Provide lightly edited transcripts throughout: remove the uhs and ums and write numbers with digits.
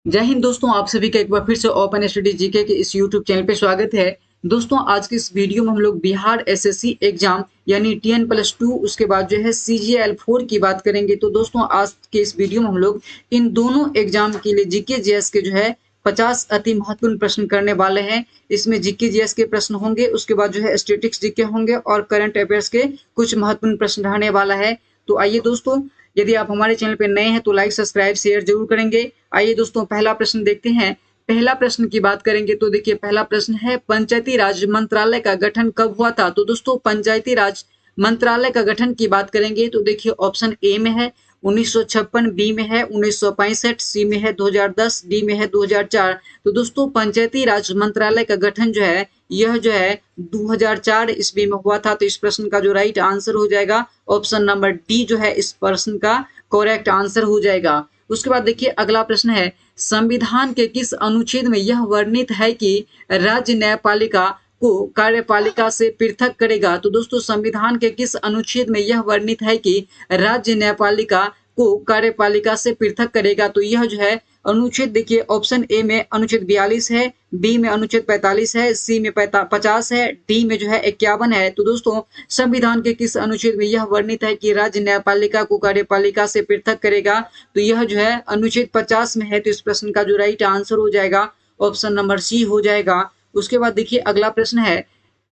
जय हिंद दोस्तों, आप सभी का एक बार फिर से ओपन स्टडी जीके के इस यूट्यूब चैनल पे स्वागत है। दोस्तों, आज की इस वीडियो में हम लोग बिहार एसएससी एग्जाम यानी TN+2 उसके बाद जो है CGL4 की बात करेंगे। तो दोस्तों, आज के इस वीडियो में हम लोग इन दोनों एग्जाम के लिए जीके जीएस के जो है 50 अति महत्वपूर्ण प्रश्न करने वाले हैं। इसमें जीके जीएस के प्रश्न होंगे, उसके बाद जो है स्टेटिक्स जीके होंगे और करंट अफेयर्स के कुछ महत्वपूर्ण प्रश्न रहने वाला है। तो आइए दोस्तों, यदि आप हमारे चैनल पर नए हैं तो लाइक सब्सक्राइब शेयर जरूर करेंगे। आइए दोस्तों, पहला प्रश्न देखते हैं। पहला प्रश्न की बात करेंगे तो देखिए, पहला प्रश्न है पंचायती राज मंत्रालय का गठन कब हुआ था। तो दोस्तों, पंचायती राज मंत्रालय का गठन की बात करेंगे तो देखिए, ऑप्शन ए में है 1956, बी में है 1965, सी में है 2010, डी में है 2004। तो दोस्तों, पंचायती राज मंत्रालय का गठन जो है यह जो है 2004 ईस्वी में हुआ था। तो इस प्रश्न का जो राइट आंसर हो जाएगा ऑप्शन नंबर डी जो है इस प्रश्न का करेक्ट आंसर हो जाएगा। उसके बाद देखिए, अगला प्रश्न है संविधान के किस अनुच्छेद में यह वर्णित है कि राज्य न्यायपालिका को कार्यपालिका से पृथक करेगा। तो दोस्तों, संविधान के किस अनुच्छेद में यह वर्णित है कि राज्य न्यायपालिका को कार्यपालिका से पृथक करेगा। तो यह जो है अनुच्छेद देखिए, ऑप्शन ए में अनुच्छेद 42 है, बी में अनुच्छेद 45 है, सी में 50 है, डी में जो है 51 है। तो दोस्तों, संविधान के किस अनुच्छेद में यह वर्णित है कि राज्य न्यायपालिका को कार्यपालिका से पृथक करेगा। तो यह जो है अनुच्छेद 50 में है। तो इस प्रश्न का जो राइट आंसर हो जाएगा ऑप्शन नंबर सी हो जाएगा। उसके बाद देखिए, अगला प्रश्न है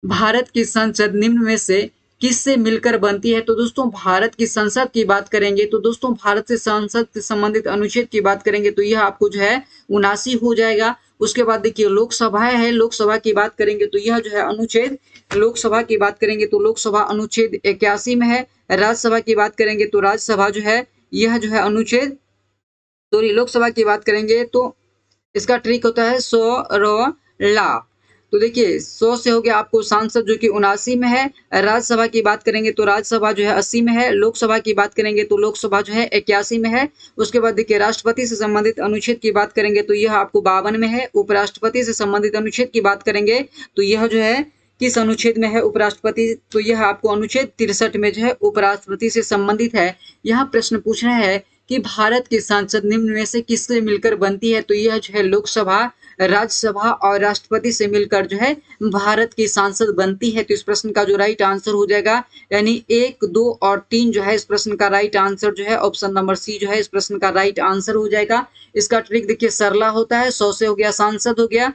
भारत की संसद निम्न में से किससे मिलकर बनती है। तो दोस्तों, भारत की संसद की बात करेंगे तो दोस्तों, भारत से संसद से संबंधित अनुच्छेद की बात करेंगे तो यह आपको जो है 79 हो जाएगा। उसके बाद देखिए, लोकसभा है, लोकसभा की बात करेंगे तो यह जो है अनुच्छेद, लोकसभा की बात करेंगे तो लोकसभा अनुच्छेद 81 में है। राज्यसभा की बात करेंगे तो राज्यसभा जो है यह जो है अनुच्छेद, सॉरी, लोकसभा की बात करेंगे तो इसका ट्रिक होता है 100 ला। तो देखिए, 100 से हो गया आपको सांसद जो कि 79 में है। राज्यसभा की बात करेंगे तो राज्यसभा जो है 80 में है। लोकसभा की बात करेंगे तो लोकसभा जो है 81 में है। उसके बाद देखिए, राष्ट्रपति से संबंधित अनुच्छेद की बात करेंगे तो यह आपको 52 में है। उपराष्ट्रपति से संबंधित अनुच्छेद की बात करेंगे तो यह जो है किस अनुच्छेद में है उपराष्ट्रपति, तो यह आपको अनुच्छेद 63 में जो है उपराष्ट्रपति से संबंधित है। यहाँ प्रश्न पूछ रहे हैं कि भारत की संसद निम्न में से किससे मिलकर बनती है। तो यह जो है लोकसभा, राज्यसभा और राष्ट्रपति से मिलकर जो है भारत की सांसद बनती है। तो इस प्रश्न का जो राइट आंसर हो जाएगा यानी 1, 2 और 3 जो है इस प्रश्न का राइट आंसर जो है ऑप्शन नंबर सी जो है इस प्रश्न का राइट आंसर हो जाएगा। इसका ट्रिक देखिए, सरला होता है। 100 से हो गया सांसद हो गया,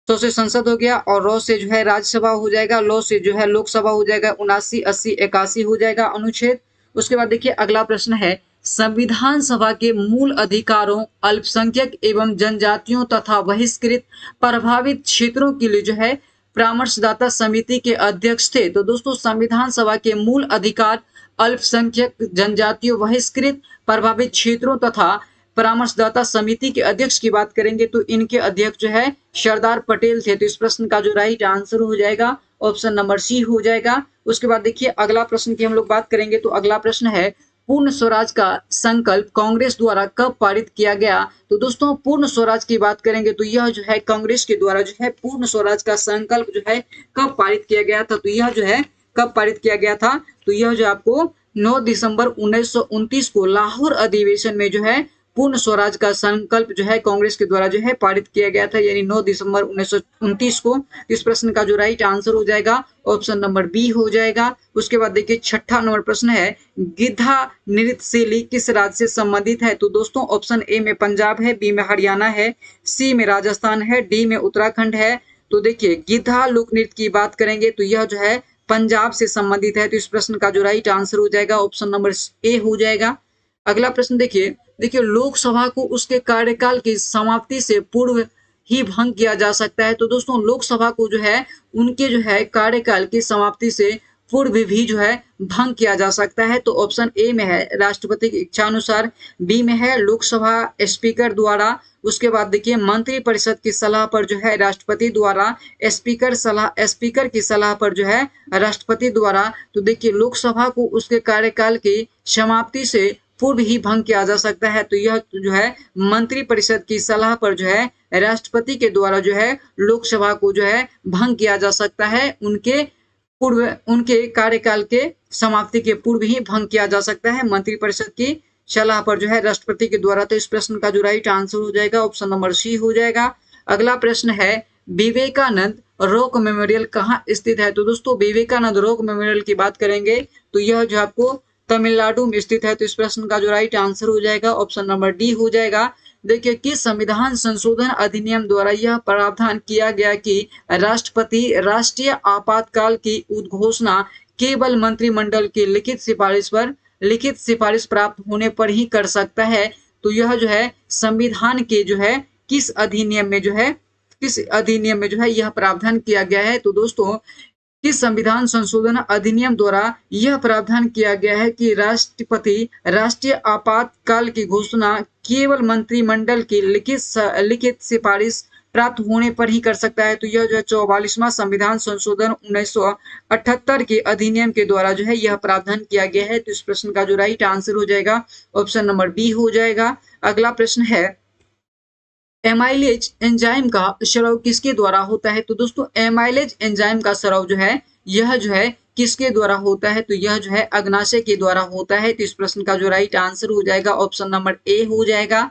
100 से संसद हो गया, और रॉ से जो है राज्यसभा हो जाएगा, लॉ से जो है लोकसभा हो जाएगा, 79, 80, 81 हो जाएगा अनुच्छेद। उसके बाद देखिए, अगला प्रश्न है संविधान सभा के मूल अधिकारों, अल्पसंख्यक एवं जनजातियों तथा बहिष्कृत प्रभावित क्षेत्रों के लिए जो है परामर्शदाता समिति के अध्यक्ष थे। तो दोस्तों, संविधान सभा के मूल अधिकार, अल्पसंख्यक, जनजातियों, बहिष्कृत प्रभावित क्षेत्रों तथा परामर्शदाता समिति के अध्यक्ष की बात करेंगे तो इनके अध्यक्ष जो है सरदार पटेल थे। तो इस प्रश्न का जो राइट आंसर हो जाएगा ऑप्शन नंबर सी हो जाएगा। उसके बाद देखिए, अगला प्रश्न की हम लोग बात करेंगे तो अगला प्रश्न है पूर्ण स्वराज का संकल्प कांग्रेस द्वारा कब पारित किया गया। तो दोस्तों, पूर्ण स्वराज की बात करेंगे तो यह जो है कांग्रेस के द्वारा जो है पूर्ण स्वराज का संकल्प जो है कब पारित किया गया था। तो यह जो है कब पारित किया गया था, तो यह जो आपको 9 दिसंबर 1929 को लाहौर अधिवेशन में जो है पूर्ण स्वराज का संकल्प जो है कांग्रेस के द्वारा जो है पारित किया गया था, यानी 9 दिसंबर 1929 को। इस प्रश्न का जो राइट आंसर हो जाएगा ऑप्शन नंबर बी हो जाएगा। उसके बाद देखिए, छठा नंबर प्रश्न है गिद्धा नृत्य शैली किस राज्य से संबंधित है। तो दोस्तों, ऑप्शन ए में पंजाब है, बी में हरियाणा है, सी में राजस्थान है, डी में उत्तराखंड है। तो देखिए, गिद्धा लोक नृत्य की बात करेंगे तो यह जो है पंजाब से संबंधित है। तो इस प्रश्न का जो राइट आंसर हो जाएगा ऑप्शन नंबर ए हो जाएगा। अगला प्रश्न देखिए, लोकसभा को उसके कार्यकाल की समाप्ति से पूर्व ही भंग किया जा सकता है। तो दोस्तों, लोकसभा को जो है उनके जो है कार्यकाल की समाप्ति से पूर्व भी जो है भंग किया जा सकता है। तो ऑप्शन ए में है राष्ट्रपति की इच्छा अनुसार, बी में है लोकसभा स्पीकर द्वारा, उसके बाद देखिए मंत्री परिषद की सलाह पर जो है राष्ट्रपति द्वारा, स्पीकर की सलाह पर जो है राष्ट्रपति द्वारा। तो देखिए, लोकसभा को उसके कार्यकाल की समाप्ति से पूर्व ही भंग किया जा सकता है। तो यह जो है मंत्री परिषद की सलाह पर जो है राष्ट्रपति के द्वारा जो है लोकसभा को जो है भंग किया जा सकता है, उनके कार्यकाल के समाप्ति के पूर्व ही भंग किया जा सकता है मंत्री परिषद की सलाह पर जो है राष्ट्रपति के द्वारा। तो इस प्रश्न का जो राइट आंसर हो जाएगा ऑप्शन नंबर सी हो जाएगा। अगला प्रश्न है विवेकानंद रॉक मेमोरियल कहाँ स्थित है? तो दोस्तों विवेकानंद रॉक मेमोरियल की बात करेंगे तो यह जो आपको तमिलनाडु में स्थित है। तो इस प्रश्न का जो राइट आंसर हो जाएगा ऑप्शन नंबर डी हो जाएगा। देखिए किस संविधान संशोधन अधिनियम द्वारा यह प्रावधान किया गया कि राष्ट्रपति राष्ट्रीय आपातकाल की उद्घोषणा केवल मंत्रिमंडल की लिखित सिफारिश प्राप्त होने पर ही कर सकता है? तो यह जो है संविधान के जो है किस अधिनियम में जो है यह प्रावधान किया गया है? तो दोस्तों किस संविधान संशोधन अधिनियम द्वारा यह प्रावधान किया गया है कि राष्ट्रपति राष्ट्रीय आपातकाल की घोषणा केवल मंत्रिमंडल की लिखित सिफारिश प्राप्त होने पर ही कर सकता है? तो यह जो है 44वां संविधान संशोधन 1978 के अधिनियम के द्वारा जो है यह प्रावधान किया गया है। तो इस प्रश्न का जो राइट आंसर हो जाएगा ऑप्शन नंबर बी हो जाएगा। अगला प्रश्न है एमाइलेज एंजाइम का स्राव किसके द्वारा होता है? तो दोस्तों एमाइलेज एंजाइम का स्राव जो है यह जो है किसके द्वारा होता है? तो यह जो है अग्नाशय के द्वारा होता है। तो इस प्रश्न का जो राइट आंसर हो जाएगा ऑप्शन नंबर ए हो जाएगा।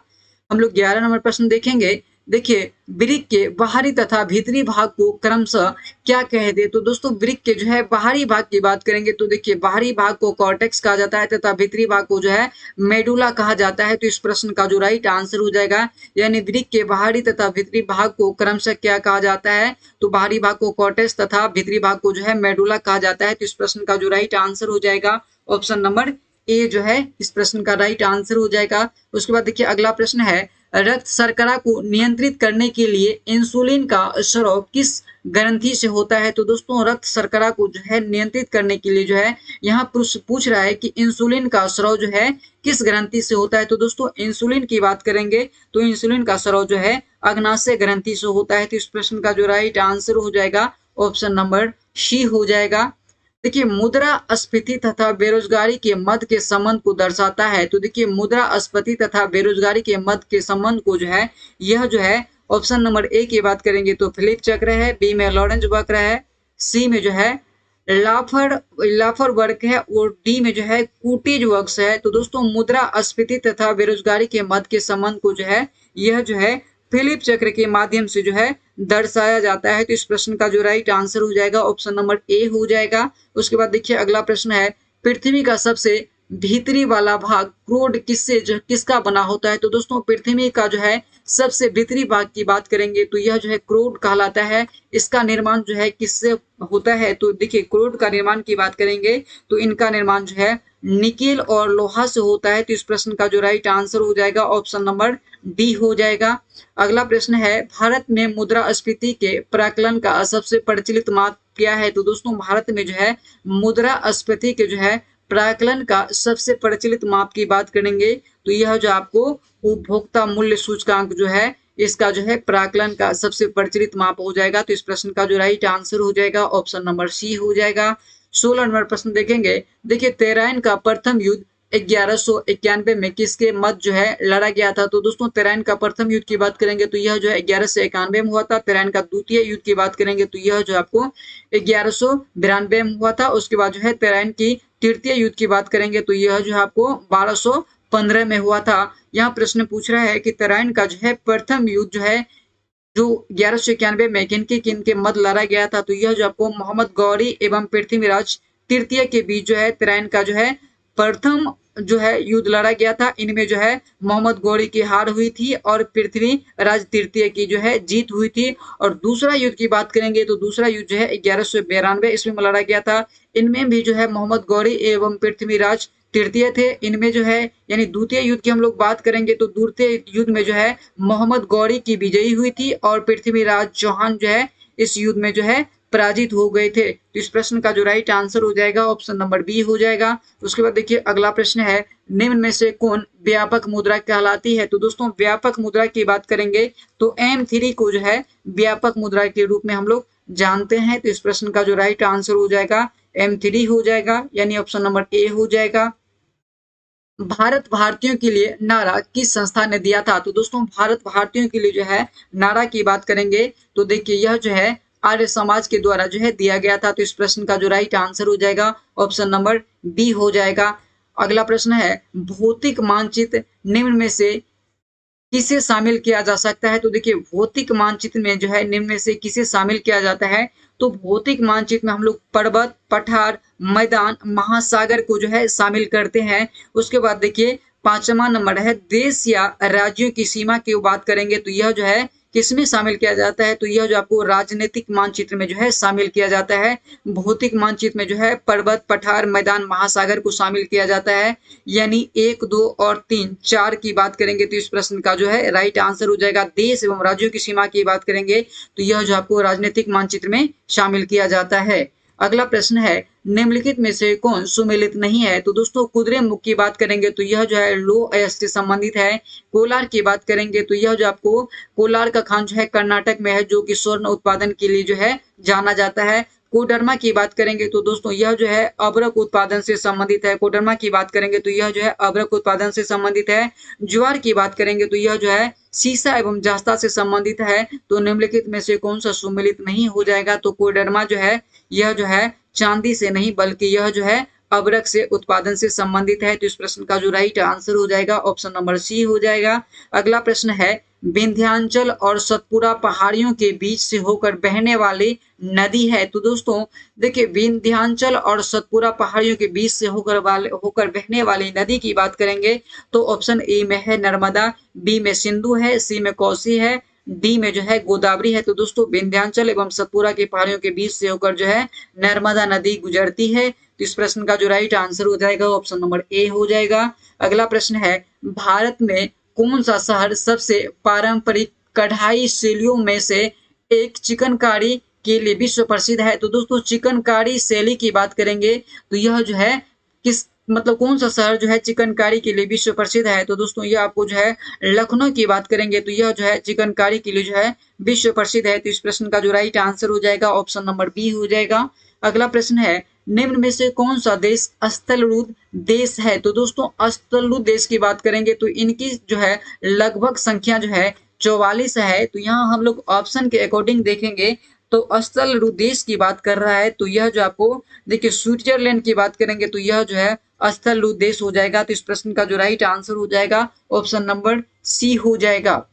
हम लोग 11 नंबर प्रश्न देखेंगे। देखिए वृक्क के बाहरी तथा भीतरी भाग को क्रमशः क्या कह दे? तो दोस्तों वृक्क के जो है बाहरी भाग की बात करेंगे तो देखिए बाहरी भाग को कॉर्टेक्स कहा जाता है तथा भीतरी भाग को जो है मेडुला कहा जाता है। तो इस प्रश्न का जो राइट आंसर हो जाएगा यानी वृक्क के बाहरी तथा भीतरी भाग को क्रमशः क्या कहा जाता है? तो बाहरी भाग को कॉर्टेक्स तथा भीतरी भाग को जो है मेडुला कहा जाता है। तो इस प्रश्न का जो राइट आंसर हो जाएगा ऑप्शन नंबर ए जो है इस प्रश्न का राइट आंसर हो जाएगा। उसके बाद देखिए अगला प्रश्न है रक्त शर्करा को नियंत्रित करने के लिए इंसुलिन का स्राव किस ग्रंथि से होता है? तो दोस्तों रक्त शर्करा को जो है नियंत्रित करने के लिए जो है यहाँ पूछ रहा है कि इंसुलिन का स्राव जो है किस ग्रंथि से होता है? तो दोस्तों इंसुलिन की बात करेंगे तो इंसुलिन का स्राव जो है अग्नाशय ग्रंथि से होता है। तो इस प्रश्न का जो राइट आंसर हो जाएगा ऑप्शन नंबर सी हो जाएगा। देखिए मुद्रास्फीति तथा बेरोजगारी के मध्य के संबंध को दर्शाता है। तो देखिए मुद्रास्फीति तथा बेरोजगारी के मध्य के संबंध को जो है यह जो है ऑप्शन नंबर ए की बात करेंगे तो फिलिप चक्र है, बी में लॉरेंज वक्र है, सी में जो है लाफर वक्र है और डी में जो है कूटीज वक्र है। तो दोस्तों मुद्रास्फीति तथा बेरोजगारी के मध्य के संबंध को जो है यह जो है फिलिप चक्र के माध्यम से जो है दर्शाया जाता है। तो इस प्रश्न का जो राइट आंसर हो जाएगा ऑप्शन नंबर ए हो जाएगा। उसके बाद देखिए अगला प्रश्न है पृथ्वी का सबसे भीतरी वाला भाग क्रोड किसका बना होता है? तो दोस्तों पृथ्वी का जो है सबसे भीतरी भाग की बात करेंगे तो यह जो है क्रोड कहलाता है। इसका निर्माण जो है किससे होता है? तो देखिए क्रोड का निर्माण की बात करेंगे तो इनका निर्माण जो है निकेल और लोहा से होता है। तो इस प्रश्न का जो राइट आंसर हो जाएगा ऑप्शन नंबर डी हो जाएगा। अगला प्रश्न है भारत में मुद्रास्फीति के प्राकलन का सबसे प्रचलित माप क्या है? तो दोस्तों भारत में जो है मुद्रास्फीति के जो है प्राकलन का सबसे प्रचलित माप की बात करेंगे तो यह जो आपको उपभोक्ता मूल्य सूचकांक जो है इसका जो है प्राकलन का सबसे प्रचलित माप हो जाएगा। तो इस प्रश्न का जो राइट आंसर हो जाएगा ऑप्शन नंबर सी हो जाएगा। 16 नंबर प्रश्न देखेंगे। देखिए तेराइन का प्रथम युद्ध 1191 में किसके मध्य जो है लड़ा गया था? तो दोस्तों तेराइन का प्रथम युद्ध की बात करेंगे तो यह जो है 1191 में हुआ था। तेराइन का द्वितीय युद्ध की बात करेंगे तो यह जो आपको 1192 में हुआ था। उसके बाद जो है तेराइन की तृतीय युद्ध की बात करेंगे तो यह जो है आपको 1215 में हुआ था। यहाँ प्रश्न पूछ रहा है कि तेराइन का जो है प्रथम युद्ध जो है जो 1191 में किन के मध्य लड़ा गया था? तो यह जो आपको मोहम्मद गौरी एवं पृथ्वीराज तृतीय के बीच जो है तेराइन का जो है प्रथम जो है युद्ध लड़ा गया था। इनमें जो है मोहम्मद गौरी की हार हुई थी और पृथ्वीराज तृतीय की जो है जीत हुई थी। और दूसरा युद्ध की बात करेंगे तो दूसरा युद्ध जो है 1192 ईस्वी में लड़ा गया था। इनमें भी जो है मोहम्मद गौरी एवं पृथ्वीराज तृतीय थे। इनमें जो है यानी द्वितीय युद्ध की हम लोग बात करेंगे तो द्वितीय युद्ध में जो है मोहम्मद गौरी की विजयी हुई थी और पृथ्वीराज चौहान जो है इस युद्ध में जो है पराजित हो गए थे। तो इस प्रश्न का जो राइट आंसर हो जाएगा ऑप्शन नंबर बी हो जाएगा। उसके बाद देखिए अगला प्रश्न है निम्न में से कौन व्यापक मुद्रा कहलाती है? तो दोस्तों व्यापक मुद्रा की बात करेंगे तो M3 को जो है व्यापक मुद्रा के रूप में हम लोग जानते हैं। तो इस प्रश्न का जो राइट आंसर हो जाएगा M3 हो जाएगा यानी ऑप्शन नंबर ए हो जाएगा। भारत भारतीयों के लिए नारा किस संस्था ने दिया था? तो दोस्तों भारत भारतीयों के लिए जो है नारा की बात करेंगे तो देखिए यह जो है आर्य समाज के द्वारा जो है दिया गया था। तो इस प्रश्न का जो राइट आंसर हो जाएगा ऑप्शन नंबर बी हो जाएगा। अगला प्रश्न है भौतिक मानचित्र निम्न में से किसे शामिल किया जा सकता है? तो देखिए भौतिक मानचित्र में जो है निम्न में से किसे शामिल किया जाता है? तो भौतिक मानचित्र में हम लोग पर्वत, पठार, मैदान, महासागर को जो है शामिल करते हैं। उसके बाद देखिए 5वां नंबर है देश या राज्यों की सीमा की बात करेंगे तो यह जो है किसमें शामिल किया जाता है? तो यह जो आपको राजनीतिक मानचित्र में जो है शामिल किया जाता है। भौतिक मानचित्र में जो है पर्वत, पठार, मैदान, महासागर को शामिल किया जाता है। यानी 1, 2 और 3, 4 की बात करेंगे तो इस प्रश्न का जो है राइट आंसर हो जाएगा। देश एवं राज्यों की सीमा की बात करेंगे तो यह जो आपको राजनीतिक मानचित्र में शामिल किया जाता है। अगला प्रश्न है निम्नलिखित में से कौन सुमेलित नहीं है? तो दोस्तों कुद्रेमुख की बात करेंगे तो यह जो है लौह अयस्क से संबंधित है। कोलार की बात करेंगे तो यह जो आपको कोलार का खान जो है कर्नाटक में है जो कि स्वर्ण उत्पादन के लिए जो है जाना जाता है। कोडरमा की बात करेंगे तो दोस्तों यह जो है अभ्रक उत्पादन से संबंधित है। कोडरमा की बात करेंगे तो यह जो है अभ्रक उत्पादन से संबंधित है। ज्वार की बात करेंगे तो यह जो है सीसा एवं जास्ता से संबंधित है। तो निम्नलिखित में से कौन सा सुमेलित नहीं हो जाएगा? तो कोडरमा जो है यह जो है चांदी से नहीं बल्कि यह जो है अभ्रक से उत्पादन से संबंधित है। तो इस प्रश्न का जो राइट आंसर हो जाएगा ऑप्शन नंबर सी हो जाएगा। अगला प्रश्न है विंध्याचल और सतपुरा पहाड़ियों के बीच से होकर बहने वाली नदी है। तो दोस्तों देखिए विंध्याचल और सतपुरा पहाड़ियों के बीच से होकर बहने वाली नदी की बात करेंगे तो ऑप्शन ए में है नर्मदा, बी में सिंधु है, सी में कोसी है, डी में जो है गोदावरी है। तो दोस्तों विंध्याचल एवं सतपुरा की पहाड़ियों के बीच से होकर जो है नर्मदा नदी गुजरती है। तो इस प्रश्न का जो राइट आंसर हो जाएगा ऑप्शन नंबर ए हो जाएगा। अगला प्रश्न है भारत में कौन सा शहर सबसे पारंपरिक कढ़ाई शैलियों में से एक चिकनकारी के लिए विश्व प्रसिद्ध है? तो दोस्तों चिकनकारी शैली की बात करेंगे तो यह जो है किस मतलब कौन सा शहर जो है चिकनकारी के लिए विश्व प्रसिद्ध है? तो दोस्तों ये आपको जो है लखनऊ की बात करेंगे तो यह जो है चिकनकारी के लिए जो है विश्व प्रसिद्ध है। तो इस प्रश्न का जो राइट आंसर हो जाएगा ऑप्शन नंबर बी हो जाएगा। अगला प्रश्न है निम्न में से कौन सा देश स्थलरूढ़ देश है? तो दोस्तों स्थलरूढ़ देश की बात करेंगे तो इनकी जो है लगभग संख्या जो है 44 है। तो यहाँ हम लोग ऑप्शन के अकॉर्डिंग देखेंगे तो स्थलरूढ़ देश की बात कर रहा है तो यह जो आपको देखिए स्विट्जरलैंड की बात करेंगे तो यह जो है स्थलरूढ़ देश हो जाएगा। तो इस प्रश्न का जो राइट आंसर हो जाएगा ऑप्शन नंबर सी हो जाएगा।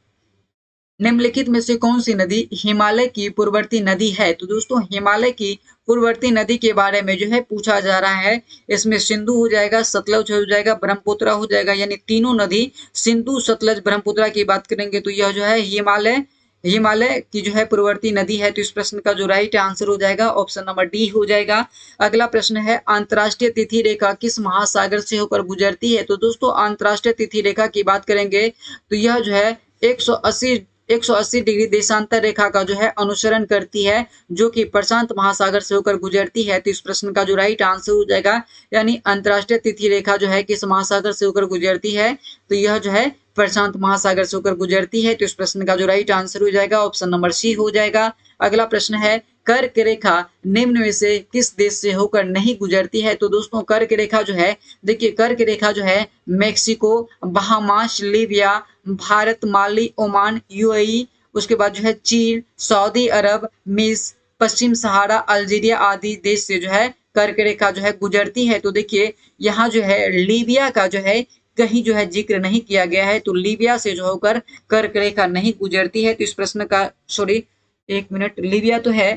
निम्नलिखित में से कौन सी नदी हिमालय की पूर्ववर्ती नदी है? तो दोस्तों हिमालय की पूर्ववर्ती नदी के बारे में जो है पूछा जा रहा है। इसमें सिंधु हो जाएगा, सतलज हो जाएगा, ब्रह्मपुत्र हो जाएगा। यानी तीनों नदी सिंधु, सतलज, ब्रह्मपुत्र की बात करेंगे तो यह जो है हिमालय की जो है पूर्ववर्ती नदी है। तो इस प्रश्न का जो राइट आंसर हो जाएगा ऑप्शन नंबर डी हो जाएगा। अगला प्रश्न है अंतरराष्ट्रीय तिथि रेखा किस महासागर से होकर गुजरती है? तो दोस्तों अंतरराष्ट्रीय तिथि रेखा की बात करेंगे तो यह जो है 180 डिग्री देशांतर रेखा का जो है अनुसरण करती है जो कि प्रशांत महासागर से होकर गुजरती है। तो इस प्रश्न का जो राइट आंसर हो जाएगा यानी अंतरराष्ट्रीय तिथि रेखा जो है किस महासागर से होकर गुजरती है? तो यह जो है प्रशांत महासागर से होकर गुजरती है। तो इस प्रश्न का जो राइट आंसर हो जाएगा ऑप्शन नंबर सी हो जाएगा। अगला प्रश्न है कर्क रेखा निम्न में से किस देश से होकर नहीं गुजरती है? तो दोस्तों कर्क रेखा जो है देखिए कर्क रेखा जो है मेक्सिको, बहामास, लीबिया, भारत, माली, ओमान, यूएई, उसके बाद जो है चीन, सऊदी अरब, मिस्र, पश्चिम सहारा, अल्जीरिया आदि देश से जो है कर्क रेखा जो है गुजरती है। तो देखिए यहाँ जो है लीबिया का जो है कहीं जो है जिक्र नहीं किया गया है। तो लीबिया से जो होकर कर्क रेखा नहीं गुजरती है। तो इस प्रश्न का सॉरी एक मिनट लीबिया तो है।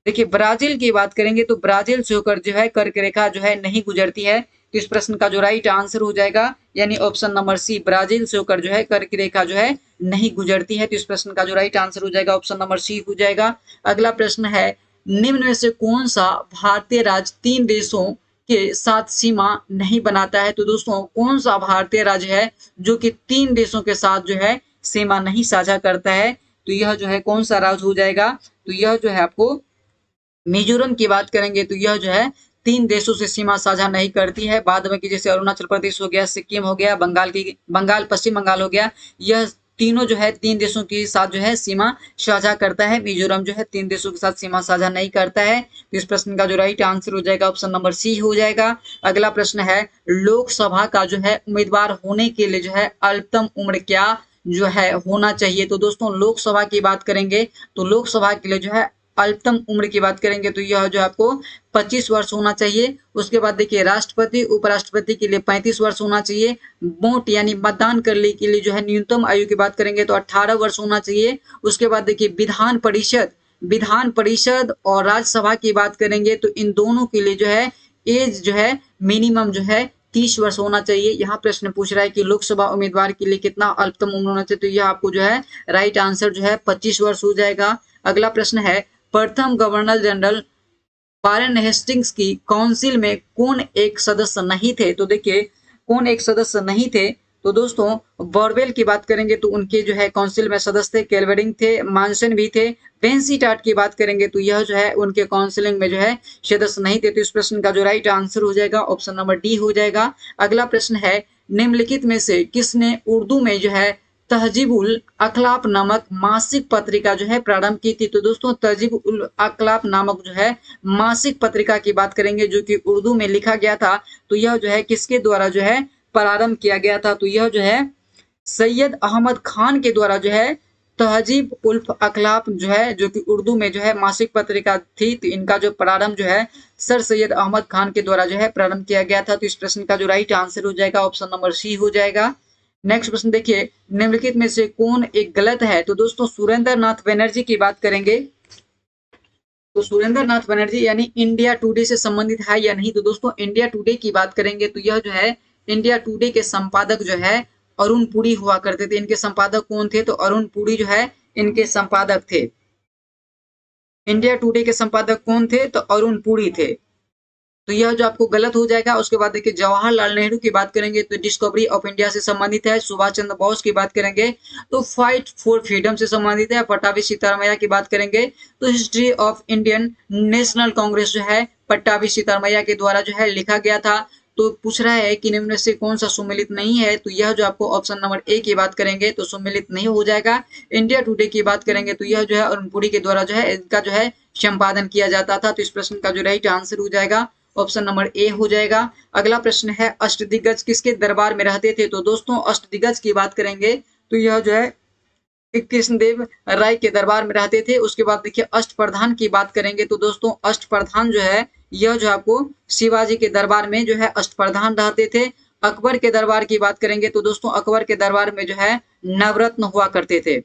देखिए ब्राजील की बात करेंगे तो ब्राजील से होकर जो है कर्क रेखा जो है नहीं गुजरती है। तो इस प्रश्न का जो राइट आंसर हो जाएगा यानी ऑप्शन नंबर सी ब्राजील से होकर जो है कर्क रेखा जो है नहीं गुजरती है। तो इस प्रश्न का जो राइट आंसर हो जाएगा ऑप्शन नंबर सी हो जाएगा। अगला प्रश्न है निम्न में से कौन सा भारतीय राज्य 3 देशों के साथ सीमा नहीं बनाता है? तो दोस्तों कौन सा भारतीय राज्य है जो कि 3 देशों के साथ जो है सीमा नहीं साझा करता है? तो यह जो है कौन सा राज्य हो जाएगा? तो यह जो है आपको मिजोरम की बात करेंगे तो यह जो है 3 देशों से सीमा साझा नहीं करती है। बाद में कि जैसे अरुणाचल प्रदेश हो गया, सिक्किम हो गया, पश्चिम बंगाल हो गया, यह तीनों जो है 3 देशों के साथ जो है सीमा साझा करता है। मिजोरम जो है 3 देशों के साथ सीमा साझा नहीं करता है। तो इस प्रश्न का जो राइट आंसर हो जाएगा ऑप्शन नंबर सी हो जाएगा। अगला प्रश्न है लोकसभा का जो है उम्मीदवार होने के लिए जो है अल्पतम उम्र क्या जो है होना चाहिए? तो दोस्तों लोकसभा की बात करेंगे तो लोकसभा के लिए जो है अल्पतम उम्र की बात करेंगे तो यह जो आपको 25 वर्ष होना चाहिए। उसके बाद देखिए राष्ट्रपति उपराष्ट्रपति के लिए 35 वर्ष होना चाहिए। वोट यानी मतदान करने के लिए जो है न्यूनतम आयु की बात करेंगे तो 18 वर्ष होना चाहिए। उसके बाद देखिए विधान परिषद और राज्यसभा की बात करेंगे तो इन दोनों के लिए जो है एज जो है मिनिमम जो है 30 वर्ष होना चाहिए। यहाँ प्रश्न पूछ रहा है कि लोकसभा उम्मीदवार के लिए कितना अल्पतम उम्र होना चाहिए, तो यह आपको जो है राइट आंसर जो है 25 वर्ष हो जाएगा। अगला प्रश्न है प्रथम गवर्नर जनरल वारेन हेस्टिंग्स की काउंसिल में कौन एक सदस्य नहीं थे? तो देखिए कौन एक सदस्य नहीं थे, तो दोस्तों बॉरवेल की बात करेंगे तो उनके जो है काउंसिल में सदस्य थे, केल्वेडिंग थे, मानसन भी थे। वेंसीटाट की बात करेंगे तो यह जो है उनके काउंसिलिंग में जो है सदस्य नहीं थे। तो इस प्रश्न का जो राइट आंसर हो जाएगा ऑप्शन नंबर डी हो जाएगा। अगला प्रश्न है निम्नलिखित में से किसने उर्दू में जो है तहजीबुल अखलाक नामक मासिक पत्रिका जो है प्रारंभ की थी? तो दोस्तों तहजीबुल अखलाक नामक जो है मासिक पत्रिका की बात करेंगे जो कि उर्दू में लिखा गया था, तो यह जो है किसके द्वारा जो है प्रारंभ किया गया था? तो यह जो है सैयद अहमद खान के द्वारा जो है तहजीब उल्फ अखलाक जो है जो कि उर्दू में जो है मासिक पत्रिका थी, तो इनका जो प्रारंभ जो है सर सैयद अहमद खान के द्वारा जो है प्रारंभ किया गया था। तो इस प्रश्न का जो राइट आंसर हो जाएगा ऑप्शन नंबर सी हो जाएगा। नेक्स्ट प्रश्न देखिए निम्नलिखित में से कौन एक गलत है? तो दोस्तों सुरेंद्र नाथ बनर्जी की बात करेंगे तो सुरेंद्र नाथ बनर्जी यानी इंडिया टुडे से संबंधित है या नहीं? तो दोस्तों इंडिया टुडे की बात करेंगे तो यह जो है इंडिया टुडे के संपादक जो है अरुण पुरी हुआ करते थे। इनके संपादक कौन थे? तो अरुण पुरी जो है इनके संपादक थे। इंडिया टुडे के संपादक कौन थे? तो अरुण पुरी थे। तो यह जो आपको गलत हो जाएगा। उसके बाद देखिए जवाहरलाल नेहरू की बात करेंगे तो डिस्कवरी ऑफ इंडिया से संबंधित है। सुभाष चंद्र बोस की बात करेंगे तो फाइट फॉर फ्रीडम से संबंधित है। पट्टाभी सीतारामैया की बात करेंगे तो history of Indian national Congress जो है पट्टाभी सीतारामैया के द्वारा जो है लिखा गया था। तो पूछ रहा है कि निम्न से कौन सा सुमेलित नहीं है, तो यह जो आपको ऑप्शन नंबर ए की बात करेंगे तो सुमेलित नहीं हो जाएगा। इंडिया टुडे की बात करेंगे तो यह जो है अरुण पुरी के द्वारा जो है इनका जो है संपादन किया जाता था। तो इस प्रश्न का जो राइट आंसर हो जाएगा ऑप्शन नंबर ए हो जाएगा। अगला प्रश्न है अष्टदिग्गज किसके दरबार में रहते थे? तो दोस्तों अष्टदिग्गज की बात करेंगे तो यह जो है कृष्णदेव राय के दरबार में रहते थे। उसके बाद देखिए अष्टप्रधान की बात करेंगे तो दोस्तों अष्टप्रधान जो है यह जो आपको शिवाजी के दरबार में जो है अष्टप्रधान रहते थे। अकबर के दरबार की बात करेंगे तो दोस्तों अकबर के दरबार में जो है नवरत्न हुआ करते थे।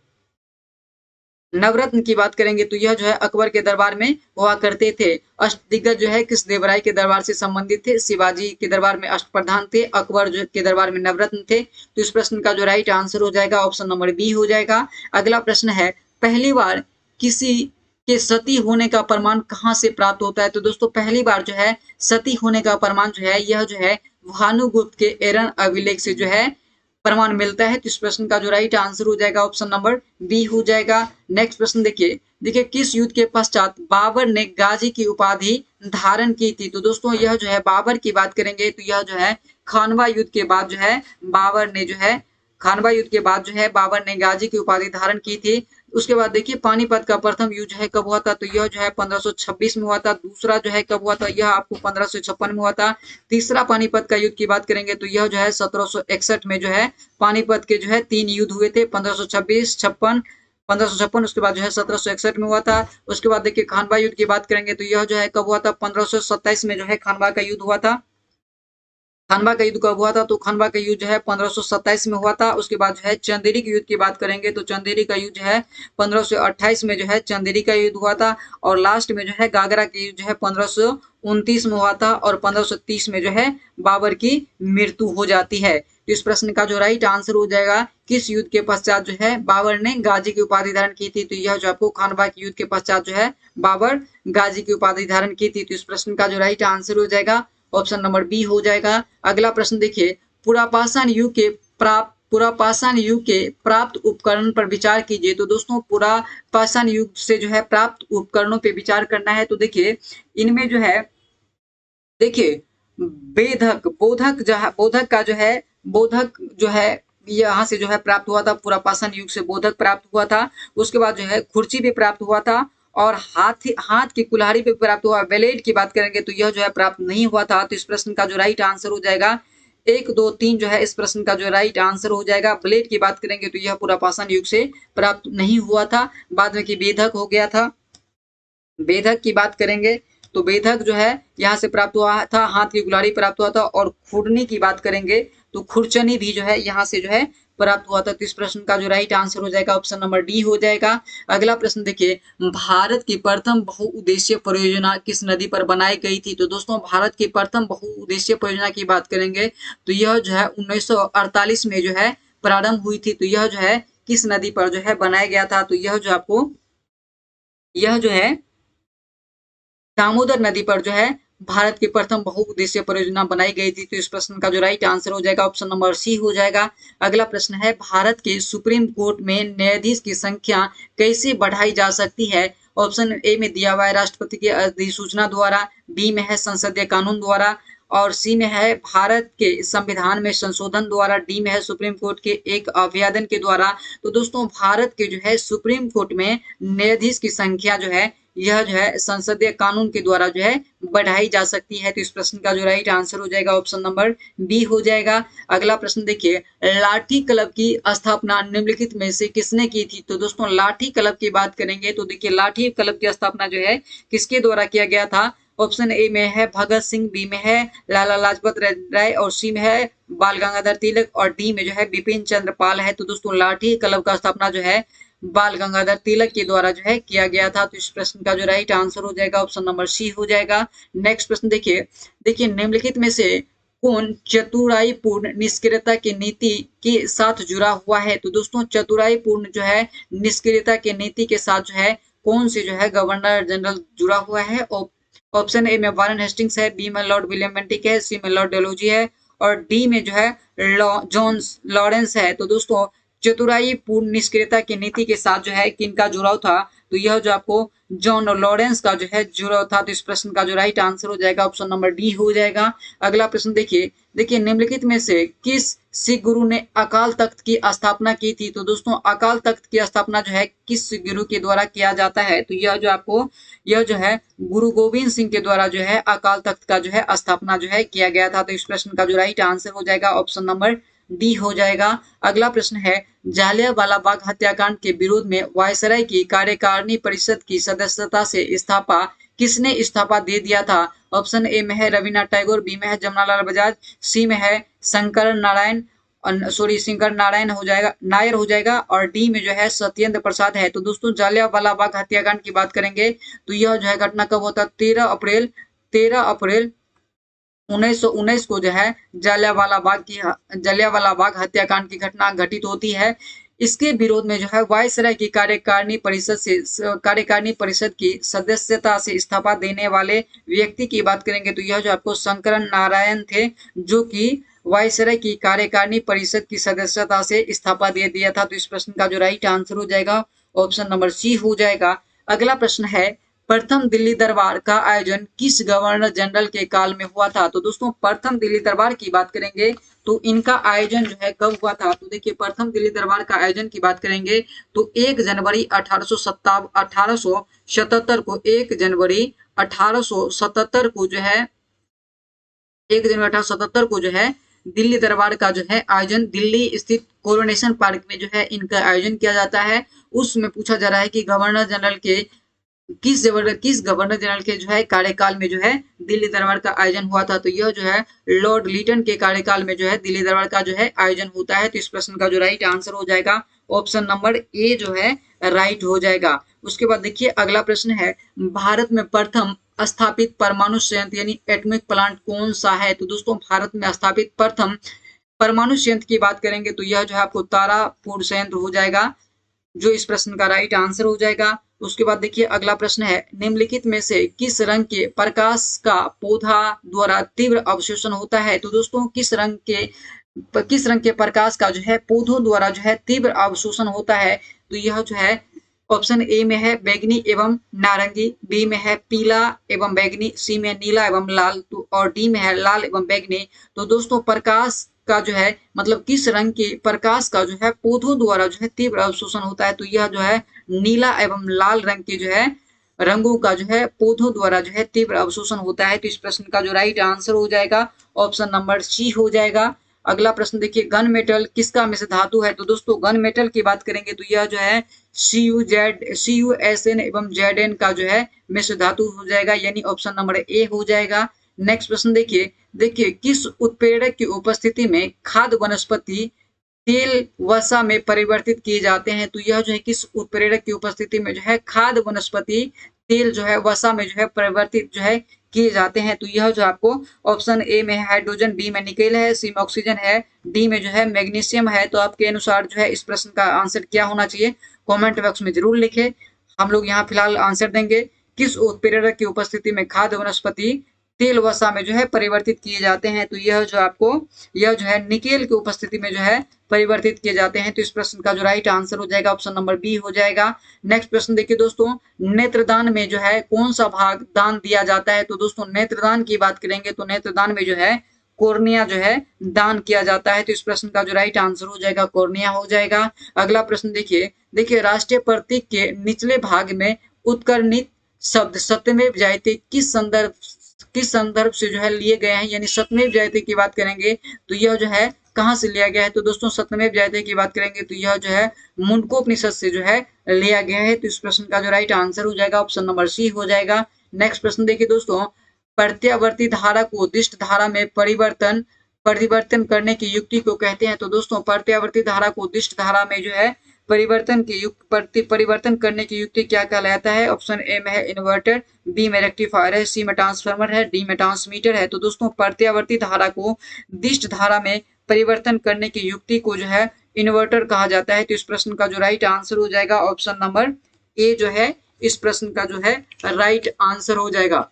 नवरत्न की बात करेंगे तो यह जो है अकबर के दरबार में हुआ करते थे। अष्टदिग्गज जो है कृष्णदेवराय के दरबार से संबंधित थे। शिवाजी के दरबार में अष्टप्रधान थे। अकबर जो के दरबार में नवरत्न थे। तो इस प्रश्न का जो राइट आंसर हो जाएगा ऑप्शन नंबर बी हो जाएगा। अगला प्रश्न है पहली बार किसी के सती होने का प्रमाण कहाँ से प्राप्त होता है? तो दोस्तों पहली बार जो है सती होने का प्रमाण जो है यह जो है भानुगुप्त के एरन अभिलेख से जो है प्रमाण मिलता है। तो इस प्रश्न का जो राइट आंसर हो जाएगा ऑप्शन नंबर बी हो जाएगा। नेक्स्ट प्रश्न देखिए देखिए किस युद्ध के पश्चात बाबर ने गाजी की उपाधि धारण की थी? तो दोस्तों यह जो है बाबर की बात करेंगे तो यह जो है खानवा युद्ध के बाद जो है बाबर ने जो है खानवा युद्ध के बाद जो है बाबर ने गाजी की उपाधि धारण की थी। उसके बाद देखिए पानीपत का प्रथम युद्ध जो है कब हुआ था? तो यह जो है 1526 में हुआ था। दूसरा जो है कब हुआ था? यह आपको 1556 में हुआ था। तीसरा पानीपत का युद्ध की बात करेंगे तो यह जो है 1761 में जो है पानीपत के जो है 3 युद्ध हुए थे। 1526 56 1556 उसके बाद जो है 1761 में हुआ था। उसके बाद देखिए खानवा युद्ध की बात करेंगे तो यह जो है कब हुआ था? 1527 में जो है खानवा का युद्ध हुआ था। खानवा का युद्ध कब हुआ था? तो खानवा का युद्ध जो है 1527 में हुआ था। उसके बाद जो है चंदेरी के युद्ध की बात करेंगे तो चंदेरी का युद्ध जो है 1528 में जो है चंदेरी का युद्ध हुआ था। और लास्ट में जो है गागरा का युद्ध जो है 1529 में हुआ था और 1530 में जो है बाबर की मृत्यु हो जाती है। तो इस प्रश्न का जो राइट आंसर हो जाएगा किस युद्ध के पश्चात जो है बाबर ने गाजी की उपाधि धारण की थी? तो यह जो आपको खानवा के युद्ध के पश्चात जो है बाबर गाजी की उपाधि धारण की थी। तो इस प्रश्न का जो राइट आंसर हो जाएगा ऑप्शन नंबर बी हो जाएगा। अगला प्रश्न देखिए पुरापाषाण युग के प्राप्त उपकरण पर विचार कीजिए। तो दोस्तों पुरापाषाण युग से जो है प्राप्त उपकरणों पे विचार करना है। तो देखिए इनमें जो है देखिए बोधक जो है यहाँ से जो है प्राप्त हुआ था। पुरापाषाण युग से बोधक प्राप्त हुआ था। उसके बाद जो है खुर्ची भी प्राप्त हुआ था और हाथ की कुल्हाड़ी पे प्राप्त हुआ। ब्लेड की बात करेंगे तो यह जो है प्राप्त नहीं हुआ था। तो इस प्रश्न का जो राइट आंसर हो जाएगा 1 2 3 जो है इस प्रश्न का जो राइट आंसर हो जाएगा। ब्लेड की बात करेंगे तो यह पुरापाषाण युग से प्राप्त नहीं हुआ था, बाद में की बेधक हो गया था। बेधक की बात करेंगे तो बेधक जो है यहाँ से प्राप्त हुआ था, हाथ की कुल्हाड़ी प्राप्त हुआ था। और खुरनी की बात करेंगे तो खुरचनी भी जो है यहाँ से जो है प्राप्त हुआ था। तो इस प्रश्न का जो राइट आंसर हो जाएगा ऑप्शन नंबर डी हो जाएगा। अगला प्रश्न देखिए, भारत की प्रथम बहुउद्देशीय परियोजना किस नदी पर बनाई गई थी? तो दोस्तों भारत की प्रथम बहुउद्देशीय परियोजना की बात करेंगे तो यह जो है 1948 में जो है प्रारंभ हुई थी। तो यह जो है किस नदी पर जो है बनाया गया था? तो यह जो है दामोदर नदी पर जो है भारत की प्रथम बहुउद्देशीय परियोजना बनाई गई थी। तो इस प्रश्न का जो राइट आंसर हो जाएगा ऑप्शन नंबर सी हो जाएगा। अगला प्रश्न है, भारत के सुप्रीम कोर्ट में न्यायाधीश की संख्या कैसे बढ़ाई जा सकती है? ऑप्शन ए में दिया हुआ है राष्ट्रपति की अधिसूचना द्वारा, बी में है संसदीय कानून द्वारा, और सी में है भारत के संविधान में संशोधन द्वारा, डी में है सुप्रीम कोर्ट के एक अभिवादन के द्वारा। तो दोस्तों भारत के जो है सुप्रीम कोर्ट में न्यायाधीश की संख्या जो है यह जो है संसदीय कानून के द्वारा जो है बढ़ाई जा सकती है। तो इस प्रश्न का जो राइट आंसर हो जाएगा ऑप्शन नंबर बी हो जाएगा। अगला प्रश्न देखिए, लाठी क्लब की स्थापना निम्नलिखित में से किसने की थी? तो दोस्तों लाठी क्लब की बात करेंगे तो देखिए लाठी क्लब की स्थापना जो है किसके द्वारा किया गया था? ऑप्शन ए में है भगत सिंह, बी में है लाला लाजपत राय, और सी में है बाल गंगाधर तिलक, और डी में जो है बिपिन चंद्र पाल है। तो दोस्तों लाठी क्लब का स्थापना जो है बाल गंगाधर तिलक के द्वारा जो है किया गया था। तो इस प्रश्न का जो राइट आंसर हो जाएगा ऑप्शन नंबर सी हो जाएगा। नेक्स्ट प्रश्न देखिए, निम्नलिखित में से कौन चतुराई पूर्ण निष्क्रियता की नीति के साथ जुड़ा हुआ है? तो दोस्तों चतुराई पूर्ण जो है निष्क्रियता की नीति के साथ जो है कौन से जो है गवर्नर जनरल जुड़ा हुआ है? ऑप्शन ए में वारेन हेस्टिंग्स है, बी में लॉर्ड विलियम बेंटिक है, सी में लॉर्ड डेलोजी है, और डी में जो है जॉन लॉरेंस है। तो दोस्तों चतुराई पूर्ण निष्क्रियता की नीति के साथ जो है किनका जुड़ाव था? तो यह जो आपको जॉन लॉरेंस का जो है जुड़ाव था। तो इस प्रश्न का जो राइट आंसर हो जाएगा ऑप्शन नंबर डी हो जाएगा। अगला प्रश्न देखिए निम्नलिखित में से किस सिख गुरु ने अकाल तख्त की स्थापना की थी? तो दोस्तों अकाल तख्त की स्थापना जो है किस गुरु के द्वारा किया जाता है? तो यह जो है गुरु गोविंद सिंह के द्वारा जो है अकाल तख्त का जो है स्थापना जो है किया गया था। तो इस प्रश्न का जो राइट आंसर हो जाएगा ऑप्शन नंबर डी हो जाएगा। अगला प्रश्न है, जालियांवाला बाग हत्याकांड के विरोध में वायसराय की कार्यकारिणी परिषद की सदस्यता से किसने इस्तीफा दे दिया था? ऑप्शन ए में है रविन्द्रनाथ टैगोर, बी में है जमनालाल बजाज, सी में है शंकर नारायण हो जाएगा, नायर हो जाएगा, और डी में जो है सत्येंद्र प्रसाद है। तो दोस्तों जालियांवाला बाग हत्याकांड की बात करेंगे तो यह जो है घटना कब होता? 13 अप्रैल 1919 को जो है जालियांवाला बाग हत्याकांड की घटना घटित होती है। इसके विरोध में जो है वायसराय की कार्यकारिणी परिषद की सदस्यता से इस्तीफा देने वाले व्यक्ति की बात करेंगे तो यह जो आपको शंकर नारायण थे, जो कि वायसराय की कार्यकारिणी परिषद की सदस्यता से इस्तीफा दे दिया था। तो इस प्रश्न का जो राइट आंसर हो जाएगा ऑप्शन नंबर सी हो जाएगा। अगला प्रश्न है, प्रथम दिल्ली दरबार का आयोजन किस गवर्नर जनरल के काल में हुआ था? तो दोस्तों प्रथम दिल्ली दरबार की बात करेंगे तो इनका आयोजन जो है कब हुआ था? तो देखिए प्रथम दिल्ली दरबार का आयोजन की बात करेंगे तो 1 जनवरी 1877 को 1 जनवरी 1877 को जो है 1 जनवरी 1877 को जो है दिल्ली दरबार का जो है आयोजन दिल्ली स्थित कोरोनेशन पार्क में जो है इनका आयोजन किया जाता है। उसमें पूछा जा रहा है कि गवर्नर जनरल के किस गवर्नर जनरल के जो है कार्यकाल में जो है दिल्ली दरबार का आयोजन हुआ था? तो यह जो है लॉर्ड लिटन के कार्यकाल में जो है दिल्ली दरबार का जो है आयोजन होता है। तो इस प्रश्न का जो राइट आंसर हो जाएगा ऑप्शन नंबर ए जो है राइट हो जाएगा। उसके बाद देखिए अगला प्रश्न है, भारत में प्रथम स्थापित परमाणु संयंत्र यानी एटॉमिक प्लांट कौन सा है? तो दोस्तों भारत में स्थापित प्रथम परमाणु संयंत्र की बात करेंगे तो यह जो है आपको तारापुर संयंत्र हो जाएगा, जो इस प्रश्न का राइट आंसर हो जाएगा। उसके बाद देखिए अगला प्रश्न है, निम्नलिखित में से किस रंग के प्रकाश का पौधा द्वारा तीव्र अवशोषण होता है? तो दोस्तों किस रंग के प्रकाश का जो है पौधों द्वारा जो है तीव्र अवशोषण होता है? तो यह जो है ऑप्शन ए में है बैंगनी एवं नारंगी, बी में है पीला एवं बैंगनी, सी में नीला एवं लाल, तो और डी में है लाल एवं बैंगनी। तो दोस्तों प्रकाश का जो है मतलब किस रंग के प्रकाश का जो है पौधों द्वारा जो है तीव्र अवशोषण होता है? तो यह जो है नीला एवं लाल रंग के जो है रंगों का जो है पौधों द्वारा जो है तीव्र अवशोषण होता है। तो इस प्रश्न का जो राइट आंसर हो जाएगा ऑप्शन नंबर सी हो जाएगा। अगला प्रश्न देखिए, गन मेटल किसका मिश्र धातु है? तो दोस्तों गन मेटल की बात करेंगे तो यह जो है CuSN एवं Zn का जो है मिश्र धातु हो जाएगा, यानी ऑप्शन नंबर ए हो जाएगा। नेक्स्ट प्रश्न देखिए, किस उत्प्रेरक की उपस्थिति में खाद्य वनस्पति तेल वसा में परिवर्तित किए जाते हैं? तो यह जो है किस उत्प्रेरक की उपस्थिति में जो है खाद्य वनस्पति तेल जो है वसा में जो है परिवर्तित जो है किए जाते हैं? तो यह जो आपको ऑप्शन ए में है हाइड्रोजन, बी में निकेल है, सी में ऑक्सीजन है, डी में जो है मैग्नीशियम है। तो आपके अनुसार जो है इस प्रश्न का आंसर क्या होना चाहिए? कमेंट बॉक्स में जरूर लिखें। हम लोग यहाँ फिलहाल आंसर देंगे, किस उत्प्रेरक की उपस्थिति में खाद्य वनस्पति तेल वसा में जो है परिवर्तित किए जाते हैं? तो यह जो है निकेल की उपस्थिति में जो है परिवर्तित किए जाते हैं। तो इस प्रश्न का जो राइट आंसर हो जाएगा ऑप्शन नंबर बी हो जाएगा। नेक्स्ट प्रश्न देखिए दोस्तों, नेत्रदान में जो है कौन सा भाग दान दिया जाता है? तो दोस्तों नेत्रदान की बात करेंगे तो नेत्रदान में जो है कोर्निया जो है दान किया जाता है। तो इस प्रश्न का जो राइट आंसर हो जाएगा कोर्निया हो जाएगा। अगला प्रश्न देखिए राष्ट्रीय प्रतीक के निचले भाग में उत्कर्णित शब्द सत्यमेव जयते किस संदर्भ से जो है लिए गए हैं? यानी सत्यमेव जयते की बात करेंगे तो यह जो है कहाँ से लिया गया है? तो दोस्तों सत्यमेव जयते की बात करेंगे तो यह जो है मुंडकोपनिषद से जो है लिया गया है। तो इस प्रश्न का जो राइट आंसर हो जाएगा ऑप्शन नंबर सी हो जाएगा। नेक्स्ट प्रश्न देखिए दोस्तों, प्रत्यावर्ती धारा को दिष्ट धारा में परिवर्तन करने की युक्ति को कहते हैं? तो दोस्तों प्रत्यावर्ती धारा को दिष्ट धारा में जो है परिवर्तन करने की युक्ति क्या कहलाता है? ऑप्शन ए में है इन्वर्टर, बी में रेक्टिफायर है, सी में ट्रांसफार्मर है, डी में ट्रांसमीटर है। तो दोस्तों प्रत्यावर्ती धारा को दिष्ट धारा में परिवर्तन करने की युक्ति को जो है इन्वर्टर कहा जाता है। तो इस प्रश्न का जो राइट आंसर हो जाएगा ऑप्शन नंबर ए जो है इस प्रश्न का जो है राइट आंसर हो जाएगा।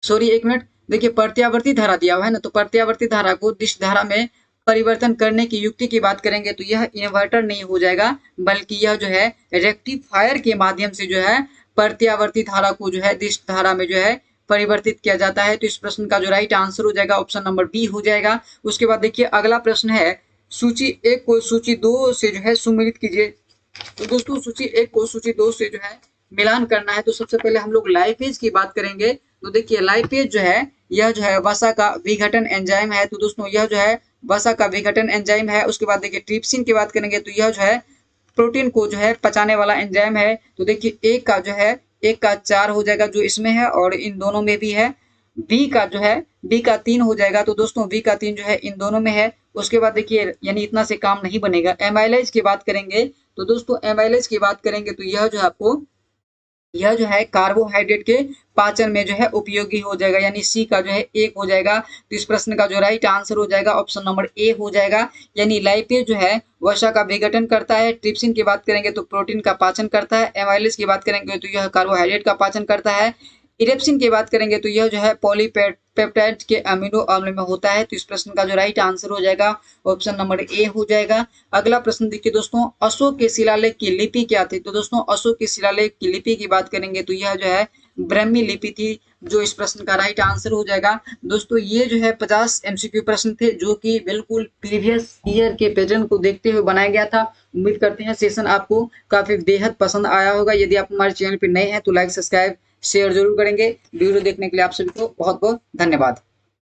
सॉरी एक मिनट, देखिए प्रत्यावर्ती धारा दिया हुआ है ना, तो प्रत्यावर्ती धारा को दिष्ट धारा में परिवर्तन करने की युक्ति की बात करेंगे तो यह इन्वर्टर नहीं हो जाएगा, बल्कि यह जो है रेक्टिफायर के माध्यम से जो है प्रत्यावर्ती धारा को जो है दिष्ट धारा में जो है परिवर्तित किया जाता है। तो इस प्रश्न का जो राइट आंसर हो जाएगा ऑप्शन नंबर बी हो जाएगा। उसके बाद देखिए अगला प्रश्न है, सूची एक को सूची दो से जो है सुमिलित कीजिए। तो दोस्तों सूची एक को सूची दो से जो है मिलान करना है। तो सबसे पहले हम लोग लाइपेज की बात करेंगे। तो देखिए लाइपेज जो है यह जो है वसा का विघटन एंजाइम है। तो दोस्तों यह जो है वसा का विघटन एंजाइम है। उसके बाद देखिए ट्रिप्सिन की बात करेंगे तो यह जो है प्रोटीन को जो है पचाने वाला एंजाइम है। तो देखिए एक का 4 हो जाएगा जो इसमें है और इन दोनों में भी है। बी का 3 हो जाएगा। तो दोस्तों बी का 3 जो है इन दोनों में है। उसके बाद देखिए यानी इतना से काम नहीं बनेगा। एमाइलेज की बात करेंगे तो दोस्तों एमाइलेज की बात करेंगे तो यह जो है कार्बोहाइड्रेट के पाचन में जो है उपयोगी हो जाएगा, यानी सी का जो है 1 हो जाएगा। तो इस प्रश्न का जो राइट आंसर हो जाएगा ऑप्शन नंबर ए हो जाएगा। यानी लाइपेज जो है वसा का विघटन करता है, ट्रिप्सिन की बात करेंगे तो प्रोटीन का पाचन करता है, एमाइलेज की बात करेंगे तो यह कार्बोहाइड्रेट का पाचन करता है, इरेप्सिन की बात करेंगे तो यह जो है पॉलीपेप्टाइड के अमीनो अम्ल में होता है। तो इस प्रश्न का जो राइट आंसर हो जाएगा ऑप्शन नंबर ए हो जाएगा। अगला प्रश्न देखिए दोस्तों, अशोक के शिलालेख की लिपि क्या थी? तो दोस्तों अशोक के शिलालेख की लिपि की बात करेंगे तो यह जो है ब्राह्मी लिपि थी, जो इस प्रश्न का राइट आंसर हो जाएगा। दोस्तों ये जो है 50 एमसीक्यू प्रश्न थे जो कि बिल्कुल प्रीवियस ईयर के पैटर्न को देखते हुए बनाया गया था। उम्मीद करते हैं सेशन आपको काफी बेहद पसंद आया होगा। यदि आप हमारे चैनल पर नए हैं तो लाइक सब्सक्राइब शेयर जरूर करेंगे। वीडियो देखने के लिए आप सभी को बहुत बहुत धन्यवाद।